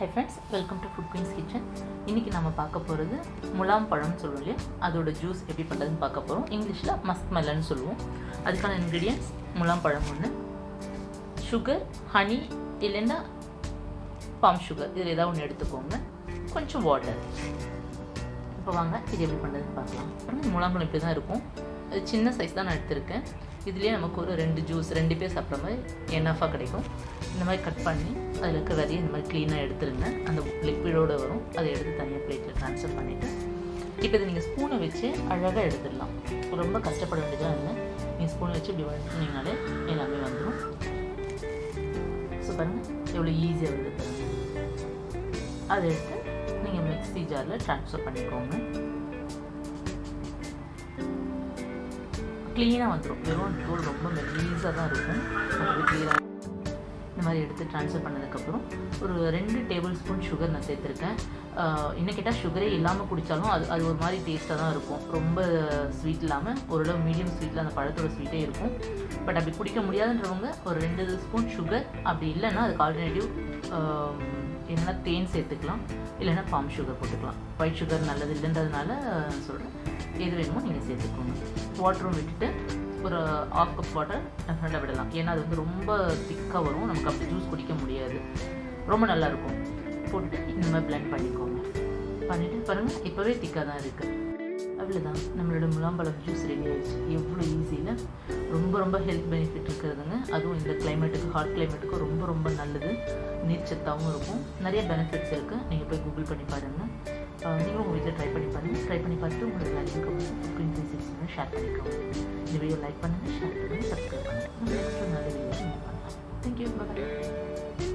Hi friends, welcome to Food Queen's Kitchen. இன்னைக்கு நம்ம பார்க்க போகிறது முலாம் பழம்னு சொல்லுவோம் இல்லையா, அதோட ஜூஸ் எப்படி பண்ணுறதுன்னு பார்க்க போகிறோம். இங்கிலீஷில் மஸ்க் மெலன் சொல்லுவோம். அதுக்கான இன்க்ரீடியன்ட்ஸ் முலாம் பழம் ஒன்று, சுகர், ஹனி இல்லைன்னா பாம் சுகர், இதில் ஏதாவது ஒன்று எடுத்துக்கோங்க, கொஞ்சம் வாட்டர். இப்போ வாங்க இது எப்படி பண்ணுறதுன்னு பார்க்கலாம். முலாம் பழம் இப்படி தான் இருக்கும். அது சின்ன சைஸ் தான் நான் எடுத்திருக்கேன். இதுலேயே நமக்கு ஒரு 2 பேர் சாப்பிட்ற மாதிரி என்எஃபாக கிடைக்கும். இந்த மாதிரி கட் பண்ணி அதில் இருக்க விதையை இந்த மாதிரி க்ளீனாக எடுத்துருங்க. அந்த லிக்விடோடு வரும். அதை எடுத்து தனியாக பிளேட்டில் ட்ரான்ஸ்ஃபர் பண்ணிவிட்டு இப்போ இதை நீங்கள் ஸ்பூனை வச்சு அழகாக எடுத்துடலாம். ரொம்ப கஷ்டப்பட வேண்டியதாக இல்லை. நீங்கள் ஸ்பூனை வச்சு இப்படி வந்துட்டீங்கனாலே எல்லாமே வந்துடும். ஸோ பாருங்கள் எவ்வளோ ஈஸியாக வந்து தருங்க. அதை எடுத்து நீங்கள் மிக்ஸி ஜாரில் ட்ரான்ஸ்ஃபர் பண்ணிக்கோங்க. க்ளீனாக வந்துடும். வெறும் தோல் ரொம்ப மெலீஸாக தான் இருக்கும். அது க்ளீனாக இந்த மாதிரி எடுத்து ட்ரான்ஸ்ஃபர் பண்ணதுக்கப்புறம் ஒரு 2 டேபிள் ஸ்பூன் சுகர் நான் சேர்த்துருக்கேன். இன்னும் கேட்டால் சுகரே இல்லாமல் குடித்தாலும் அது ஒரு மாதிரி டேஸ்ட்டாக தான் இருக்கும். ரொம்ப ஸ்வீட் இல்லாமல் ஓரளவு மீடியம் ஸ்வீட்டில் அந்த பழத்தோட ஸ்வீட்டே இருக்கும். பட் அப்படி குடிக்க முடியாதுன்றவங்க ஒரு 2 ஸ்பூன் சுகர், அப்படி இல்லைன்னா அதுக்கு ஆல்டர்னேட்டிவ் என்னென்னா தேன் சேர்த்துக்கலாம், இல்லைன்னா பாம் சுகர் போட்டுக்கலாம். ஒயிட் சுகர் நல்லது இல்லைன்றதுனால சொல்கிறேன். எது வேணுமோ நீங்கள் சேர்த்துக்கோங்க. வாட்டரும் விட்டுட்டு ஒரு 1/2 கப் வாட்டர் டெஃபினட்டாக விடலாம். ஏன்னா அது வந்து ரொம்ப திக்காக வரும், நமக்கு அப்படி ஜூஸ் குடிக்க முடியாது. ரொம்ப நல்லாயிருக்கும். போட்டு இந்த மாதிரி பிளெண்ட் பண்ணிக்கோங்க. பண்ணிவிட்டு பாருங்கள் இப்போவே திக்காக தான் இருக்குது. அவ்வளோதான், நம்மளோட முலாம்பழம் ஜூஸ் ரெடி ஆகிடுச்சு. எவ்வளோ ஈஸியில் ரொம்ப ஹெல்த் பெனிஃபிட் இருக்கிறதுங்க. அதுவும் இந்த கிளைமேட்டுக்கு, ஹாட் கிளைமேட்டுக்கு ரொம்ப நல்லது. நீர்ச்சத்தாகவும் இருக்கும். நிறைய பெனிஃபிட்ஸ் இருக்குது. நீங்கள் போய் கூகுள் பண்ணி பாருங்கள். நீங்களும் உங்கள் வீட்டில் ட்ரை பண்ணி பாருங்கள். ட்ரை பண்ணி பார்த்துட்டு உங்களுக்கு லைஃபுக்கு வந்து குக்கிங் ரெசிபிஸ் ஷேர் பண்ணிக்கோங்க. இந்த வீடியோ லைக் பண்ணுங்கள், ஷேர் பண்ணுங்கள், சப்ஸ்கிரைப் பண்ணுங்கள். நெக்ஸ்ட் நல்ல வீடியோ நீங்கள் பண்ணலாம். தேங்க்யூ, பாய்.